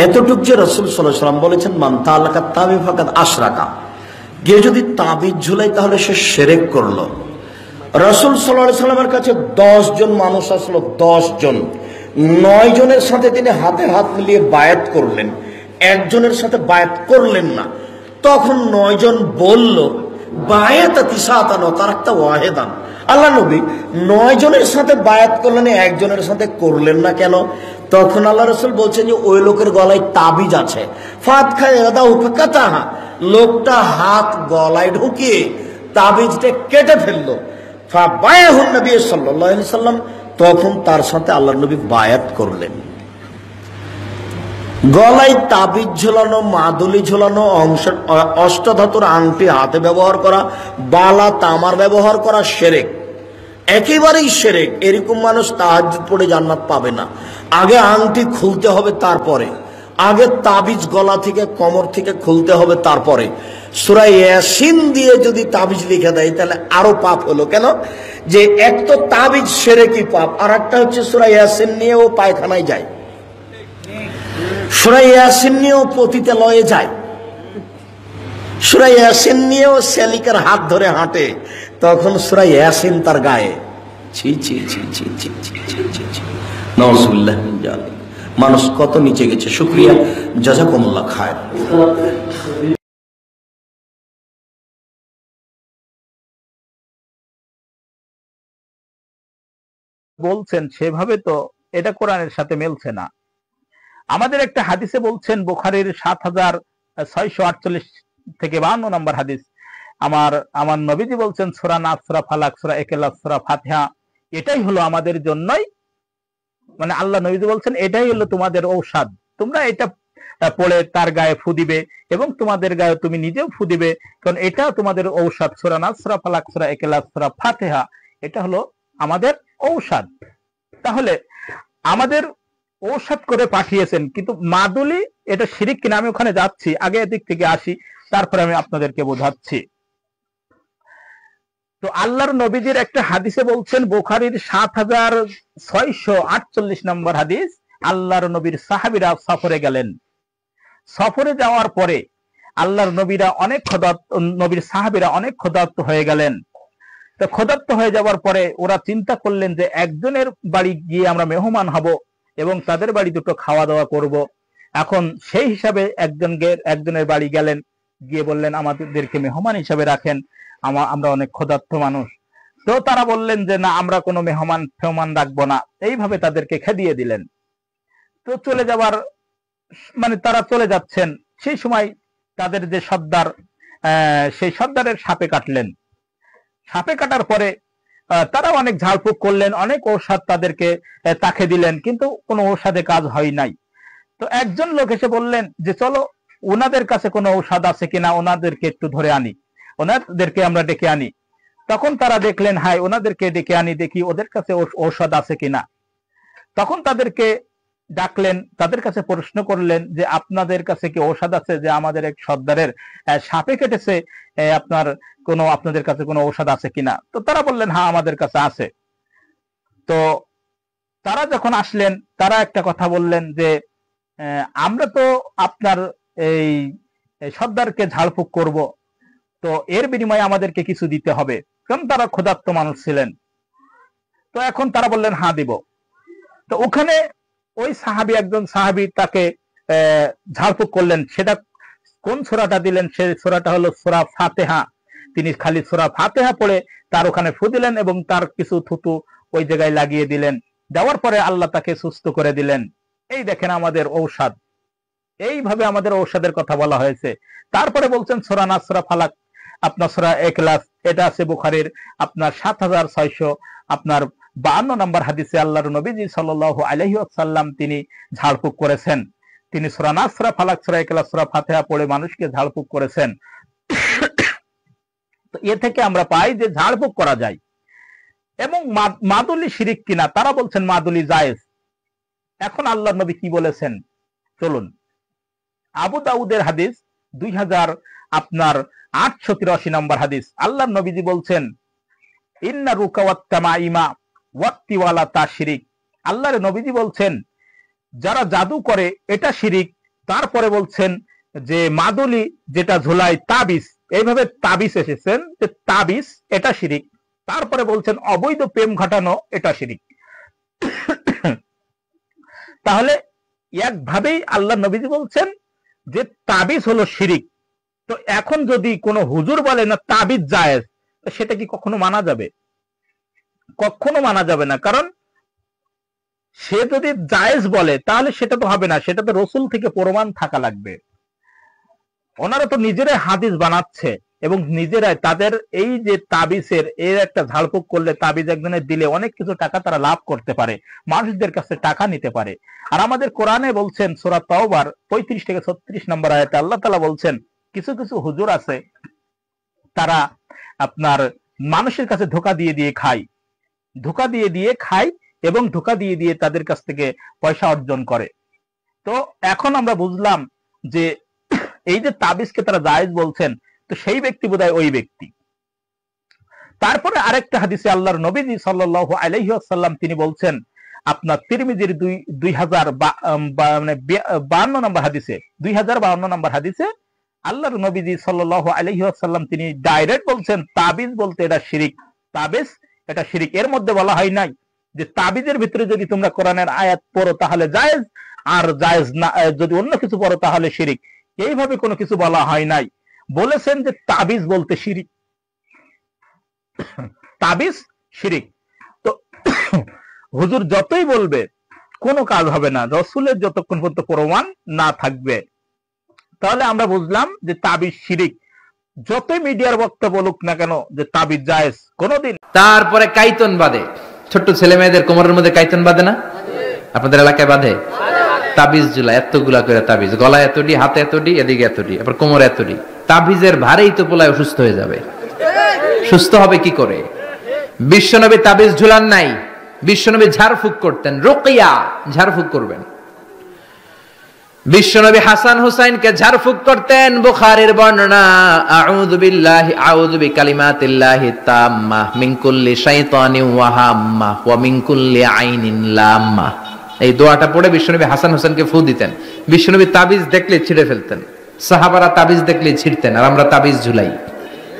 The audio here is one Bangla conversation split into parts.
এতটুক যে রাসূল সাল্লাল্লাহু আলাইহি ওয়াসাল্লাম বলেছেন, মান তাআল্লাকা তাবি ফাকাদ আশরাকা, কেউ যদি তাবিজ ঝুলাই তাহলে সে শিরক করলো। রাসূল সাল্লাল্লাহু আলাইহি ওয়াসাল্লামের কাছে 10 জন মানুষ আসলো, 10 জন। 9 জনের সাথে তিনি হাতে হাত মিলিয়ে বায়াত করলেন, একজনের সাথে বায়াত করলেন না। তখন 9 জন বলল বায়াতাতি সাতান ওয়া তারাকতা ওয়াহিদান। আল্লাহ নবী 9 জনের সাথে বায়াত করলেন, একজনের সাথে করলেন না কেন? তখন আল্লাহ রাসূল বলছেন যে ওই লোকের গলায় তাবিজ আছে। ফাতখা ইয়াদাহু ফাকাতাহা, লোকটা হাত গলায় ঢুকিয়ে তাবিজটা কেটে ফেললো। ফাবায়াহুন নবী সাল্লাল্লাহু আলাইহি সাল্লাম, তখন তার সাথে আল্লাহ নবী বায়াত করলেন। গলায় তাবিজ ঝোলানো, মাদুলি ঝোলানো, অষ্টধাতুর আংটি হাতে ব্যবহার করা, বালা তামার ব্যবহার করা শিরক, একেবারেই শিরক। এরকম মানুষ তাহাজ্জুদ পড়ে জান্নাত পাবে না। আগে আংটি খুলতে হবে, তারপরে আগে তাবিজ গলা থেকে কোমর থেকে খুলতে হবে, তারপরে সূরা ইয়াসিন দিয়ে যদি তাবিজ লিখে দেয় তাহলে আরো পাপ হলো। কেন? যে এক তো তাবিজ শিরকি পাপ, আর একটা হচ্ছে সূরা ইয়াসিন নিয়ে ও পায়খানায় যায়, সূরা ইয়াসিন নিয়েও পতিতালয়ে যায়, সূরা ইয়াসিন নিয়েও সেলিকার হাত ধরে হাঁটে, তখন সূরা ইয়াসিন তার গায়ে। ছি ছি ছি ছি ছি ছি ছি ছি, নাউযুবিল্লাহ মিন যালিক। মানুষ কত নিচে গেছে। শুকরিয়া, জাযাকুমুল্লাহ খায়র। বলছেন সেভাবে তো এটা কোরআনের সাথে মেলছে না। আমাদের একটা হাদিসে বলছেন, বুখারীর 7648 থেকে 52 নম্বর হাদিস, আমার নবীজি বলছেন সূরা নাস, সূরা ফালাক, সূরা ইখলাস, সূরা ফাতিহা এটাই হলো আমাদের জন্যই, মানে আল্লাহ নবীজি বলছেন এটাই হলো তোমাদের ঔষধ। তোমরা এটা পড়ে তার গায়ে ফু দিবে এবং তোমাদের গায়ে তুমি নিজেও ফু দিবে, কারণ এটা তোমাদের ঔষধ। সূরা নাস, সূরা ফালাক, সূরা ইখলাস, সূরা ফাতিহা এটা হলো আমাদের ঔষধ। তাহলে আমাদের ঔষধ করে পাঠিয়েছেন, কিন্তু মাদুলি এটা শিরিক কিনা আমি ওখানে যাচ্ছি, আগে এদিক থেকে আসি, তারপরে আমি আপনাদেরকে বোঝাচ্ছি। তো আল্লাহর নবীজির একটা হাদিসে বলছেন, বুখারীর 7648 নম্বর হাদিস, আল্লাহর নবীর সাহাবীরা সফরে গেলেন। সফরে যাওয়ার পরে আল্লাহর নবীর সাহাবীরা অনেক ক্ষুধার্ত হয়ে গেলেন। তো ক্ষুধার্ত হয়ে যাওয়ার পরে ওরা চিন্তা করলেন যে একজনের বাড়ি গিয়ে আমরা মেহমান হব এবং তাদের বাড়ি দুটো খাওয়া দাওয়া করব। এখন সেই হিসাবে একজনের বাড়ি গেলেন, গিয়ে বললেন আমাদেরকে মেহমান হিসাবে রাখেন, আমরা অনেক ক্ষুধার্ত মানুষ। তো তারা বললেন যে না, আমরা কোনো মেহমান রাখবো না। এইভাবে তাদেরকে খেদিয়ে দিলেন। তো চলে যাওয়ার মানে তারা চলে যাচ্ছেন, সেই সময় তাদের যে সর্দার, সেই সর্দারের সাপে কাটলেন। সাপে কাটার পরে তারা অনেক ঝাড়ফুঁক করলেন, অনেক ঔষধ তাদেরকে তাকে দিলেন, কিন্তু কোনো ঔষধে কাজ হয় নাই। তো একজন লোক এসে বললেন যে চলো ওনাদের কাছে কোনো ঔষধ আছে কিনা, ওনাদেরকে একটু ধরে আনি, ওনাদেরকে আমরা ডেকে আনি। তখন তারা দেখলেন, হাই, ওনাদেরকে ডেকে আনি, দেখি ওদের কাছে ঔষধ আছে কিনা। তখন তাদেরকে ডাকলেন, তাদের কাছে প্রশ্ন করলেন যে আপনাদের কাছে কি ঔষধ আছে, যে আমাদের এক সর্দারের সাপে কেটেছে, আপনাদের কাছে কোনো ঔষধ আছে কিনা। তো তারা বললেন হ্যাঁ, আমাদের কাছে আছে। তো তারা যখন আসলেন, তারা একটা কথা বললেন যে আমরা তো আপনার এই সর্দারকে ঝাড়ফুঁক করব, তো এর বিনিময়ে আমাদেরকে কিছু দিতে হবে, কারণ তারা ক্ষুধার্ত মানুষ ছিলেন। তো এখন তারা বললেন হ্যাঁ দিব। তো ওখানে ওই একজন সাহাবী তাকে ঝাড়ফুঁক করলেন। সেটা কোন সূরাটা দিলেন, সেই সূরাটা হলো সূরা ফাতিহা। তিনি খালি সূরা ফাতিহা পড়ে তার ওখানে ফু দিলেন এবং তার কিছু থুতু ওই জায়গায় লাগিয়ে দিলেন। দেওয়ার পরে আল্লাহ তাকে সুস্থ করে দিলেন। এই দেখেন আমাদের ঔষধ। এইভাবে আমাদের ঔষধের কথা বলা হয়েছে। তারপরে বলছেন সূরা নাস, সূরা ফালাক, আপনার সূরা ইখলাস, এটা আছে বুখারীর আপনার 7652 নম্বর হাদিসে। আল্লাহর নবীজি সাল্লাল্লাহু আলাইহি ওয়াসাল্লাম তিনি ঝাড়ফুঁক করেছেন। তিনি সূরা নাস, সূরা ফালাক, সূরা ইখলাস, সূরা ফাতিহা পড়ে মানুষকে ঝাড়ফুঁক করেছেন। তো এ থেকে আমরা পাই যে ঝাড়ফুঁক করা যায়। এবং মাদুলি শিরিক কিনা, তারা বলছেন মাদুলি জায়েজ। এখন আল্লাহর নবী কি বলেছেন চলুন। আবু দাউদের হাদিস 2883 নম্বর হাদিস, আল্লাহর নবীজি বলছেন ইন্না রুকা ওয়াত তামাইমা ওয়াত্তিওয়ালা তাশরিক। আল্লাহর নবীজি বলছেন যারা জাদু করে এটা শিরিক। তারপরে বলছেন যে মাদুলি যেটা ঝোলায় তাবিজ, এইভাবে তাবিজ এসেছেন যে তাবিজ এটা শিরিক। তারপরে বলছেন অবৈধ প্রেম ঘটানো এটা শিরিক। তাহলে একভাবেই আল্লাহ নবীজি বলছেন যে তাবিজ হলো শিরিক। তো এখন যদি কোনো হুজুর বলে না তাবিজ জায়েজ, সেটা কি কখনো মানা যাবে? কখনো মানা যাবে না। কারণ সে যদি জায়েজ বলে তাহলে সেটা তো হবে না, সেটা তো রসুল থেকে প্রমাণ থাকা লাগবে। ওনারা তো নিজেরাই হাদিস বানাচ্ছে এবং নিজেরাই তাদের এই যে তাবিজের এর একটা ঝাড়ফুঁক করলে তাবিজ একজনের দিলে অনেক কিছু টাকা তারা লাভ করতে পারে, মানুষদের কাছে টাকা নিতে পারে। আর আমাদের কোরআনে বলছেন সূরা তাওবার 35 থেকে 36 নম্বর আয়াতে আল্লাহ তাআলা বলছেন কিছু কিছু হুজুর আছে তারা আপনার মানুষের কাছে ধোঁকা দিয়ে দিয়ে খায়, ধোঁকা দিয়ে দিয়ে খায় এবং ধোঁকা দিয়ে দিয়ে তাদের কাছ থেকে পয়সা অর্জন করে। তো এখন আমরা বুঝলাম যে এই যে তাবিজকে তারা জায়েজ বলছেন, তো সেই ব্যক্তি বোধহয় ওই ব্যক্তি। তারপরে আরেকটা হাদিসে আল্লাহর নবীজি সাল্লাল্লাহু আলাইহি ওয়াসাল্লাম তিনি বলছেন আপনার তিরমিজির 2052 নম্বর হাদিসে 2052 নম্বর হাদিসে আল্লাহর নবীজি সাল্লাল্লাহু আলাইহি ওয়াসাল্লাম তিনি ডাইরেক্ট বলছেন তাবিজ বলতে এটা শিরিক, তাবিজ এটা শিরিক। এর মধ্যে বলা হয় নাই যে তাবিজের ভিতরে যদি তোমরা কোরআনের আয়াত পড়ো তাহলে জায়েজ, আর জায়েজ না যদি অন্য কিছু পড়ো তাহলে শিরিক, এইভাবে কোনো কিছু বলা হয় নাই। বলেছেন যে তাবিজ বলতে শিরিক, তাবিজ শিরিক। তো হুজুর যতই বলবে কোনো কাজ হবে না রসুলের যতক্ষণ পর্যন্ত প্রমাণ না থাকবে। তাহলে আমরা বুঝলাম যে তাবিজ শিরিক। যতই মিডিয়ার বক্তা বলুক না কেন যে তাবিজ জায়েজ, কোনোদিন। তারপরে কাইতন বাঁধে, ছোট্ট ছেলে মেয়েদের কোমরের মধ্যে কাইতন বাঁধে না? আপনাদের এলাকায় বাঁধে? তাবিজ ঝুলা এতগুলা করে তাবিজ, গলায় এতটি, হাতে এতটি, এদিকে এতটি, আবার কোমরে এতটি। তাবিজের ভারেই তো পোলায় অসুস্থ হয়ে যাবে। সুস্থ হবে কি করে? বিশ্বনবী তাবিজ ঝুলান নাই, বিশ্বনবী ঝাড়ফুঁক করতেন। রুকিয়া ঝাড়ফুঁক করবেন। বিশ্বনবী হাসান হুসাইনকে ঝাড়ফুঁক করতেন। বুখারীর বর্ণনা, আউযু বিল্লাহি আউযু বিকালিমাতিল্লাহি তাম্মা মিন কুল্লি শাইতানিন ওয়া হাম্মা ওয়া মিন কুল্লি আইনিন লাম্মা। এই দোয়াটা পড়ে বিশ্বনবী হাসান হুসাইনকে ফু দিতেন। বিশ্বনবী তাবিজ দেখলে ছিঁড়ে ফেলতেন, সাহাবারা তাবিজ দেখলে ছিঁড়তেন, আর আমরা তাবিজ ঝুলাই।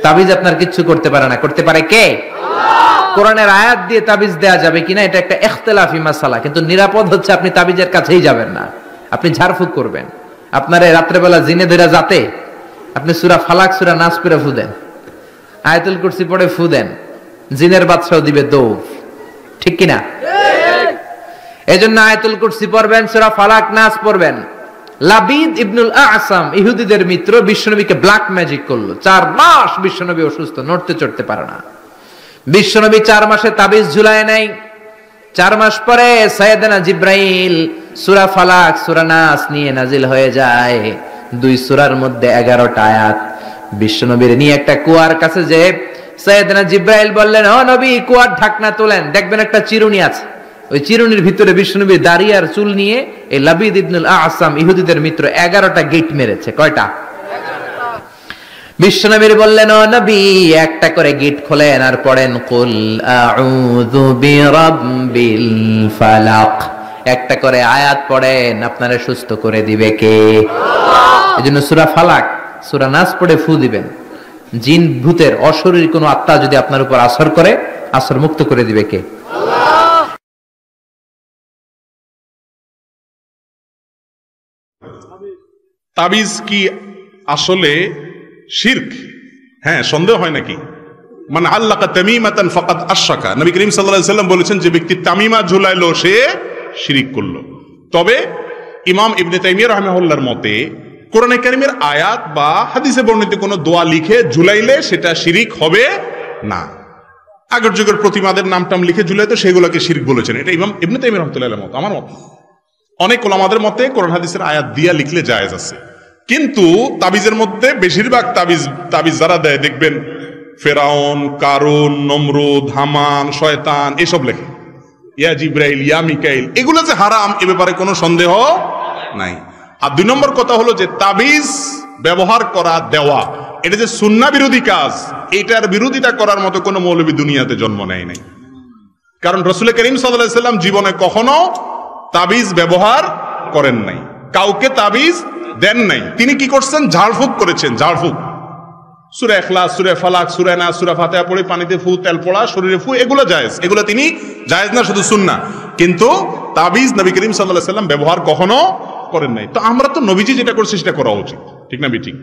তাবিজ আপনার কিচ্ছু করতে পারে না, করতে পারে কে? আল্লাহ। কোরআনের আয়াত দিয়ে তাবিজ দেয়া যাবে কিনা এটা একটা ইখতিলাফি মাসালা, কিন্তু নিরাপদ হচ্ছে আপনি তাবিজের কাছেই যাবেন না, আপনি ঝাড়ফুঁক করবেন। আপনার রাত্রেবেলা জিনে ধরে যাতে আপনি সূরা ফালাক সূরা নাস পড়ে ফু দেন, আয়াতুল কুরসি পড়ে ফু দেন, জিনের বাদশাও দিবে দৌড়। ঠিক কিনা? এজন্য আয়াতুল কুরসি পড়বেন, সূরা ফালাক নাস পড়বেন। লাবিদ ইবনুল আসাম ইহুদিদের মিত্র বিশ্বনবীকে ব্ল্যাক ম্যাজিক করলো। 4 মাস বিশ্বনবী অসুস্থ, নড়তে চড়তে পারে না। বিশ্বনবী 4 মাসে তাবিজ ঝুলায় নাই। 4 মাস পরে সাইয়েদনা জিব্রাইল সূরা ফালাক সূরা নাস নিয়ে নাজিল হয়ে যায়। 2 সূরার মধ্যে 11টা আয়াত। বিশ্বনবীর নিয়ে একটা কুয়ার কাছে যে সাইয়েদনা জিব্রাইল বললেন, ও নবী কুয়ার ঢাকনা তোলেন, দেখবেন একটা চিরুনি আছে। ওই চিরুনির ভিতরে বিশ্বনবী দাড়ি আর চুল নিয়ে এই লাবিদ ইবনুল আসাম ইহুদিদের মিত্র 11টা গিট মেরেছে। কয়টা? 11টা। বিশ্বনবী বললেন, ও নবী একটা করে গিট খোলেন আর পড়েন কুল আউযু বিরাব্বিল ফালাক। একটা করে আয়াত পড়েন, আপনারে সুস্থ করে দিবে কে? আল্লাহ। এজন্য সূরা ফালাক সূরা নাস পড়ে ফু দিবেন। জিন ভূতের অশরীরী কোনো আত্মা যদি আপনার উপর আসর করে, আসর মুক্ত করে দিবে কে? আল্লাহ। তাবিজ কি আসলে শিরক? হ্যাঁ, সন্দেহ হয় নাকি? মানে আল্লাকা তামিমাতান ফাকাদ আশরাকা। নবী করিম সাল্লাল্লাহু আলাইহি ওয়াসাল্লাম বলেছেন যে ব্যক্তি তামিমা ঝুলাইলো সে শিরক করলো। তবে ইমাম ইবনে তাইমিয়া রাহিমাহুল্লাহর মতে কোরআনে কারীমের আয়াত বা হাদিসে বর্ণিত কোনো দোয়া লিখে ঝুলাইলে সেটা শিরক হবে না। আগের যুগের প্রতিমাদের নামটাম লিখে ঝুলাইতো সেগুলোকে শিরক বলেছেন। এটা ইমাম ইবনে তাইমিয়া রাহমাতুল্লাহির মত, আমার মত। অনেক ওলামাদের মতে কোরআন হাদিসের আয়াত দিয়া লিখলে জায়েজ আছে। কিন্তু তাবিজের মধ্যে বেশিরভাগ তাবিজ যারা দেয় দেখবেন ফেরাউন, কারুন, নমরুদ, হামান, শয়তান এসব লেখে। ইয়া জিব্রাইল, ইয়া মিকাইল, এগুলো যে হারাম এ ব্যাপারে কোনো সন্দেহ নাই। আর 2 নম্বর কথা হলো যে তাবিজ ব্যবহার করা, দেওয়া, এটা যে সুন্নাহ বিরোধী কাজ, এটার বিরোধিতা করার মতো কোনো মৌলবী দুনিয়াতে জন্ম নেয় নাই। কারণ রাসূল করিম সাল্লাল্লাহু আলাইহি ওয়াসাল্লাম জীবনে কখনো তাবিজ ব্যবহার করেন নাই, কাউকে তাবিজ দেন নাই। তিনি কি করছেন? ঝাড়ফুঁক করেছেন। ঝাড়ফুঁক, সূরা ইখলাস, সূরা ফালাক, সূরা নাস, সূরা ফাতিহা পড়ে পানিতে ফু, তেল পড়া, শরীরে ফু, এগুলো জায়েজ। এগুলো তিনি জায়েজ না, শুধু সুন্নাহ। কিন্তু তাবিজ নবী করিম সাল্লাল্লাহু আলাইহি ওয়াসাল্লাম ব্যবহার কখনো করেন নাই। তো আমরা তো নবীজি যেটা করছে সেটা করা উচিত, ঠিক না? ঠিক।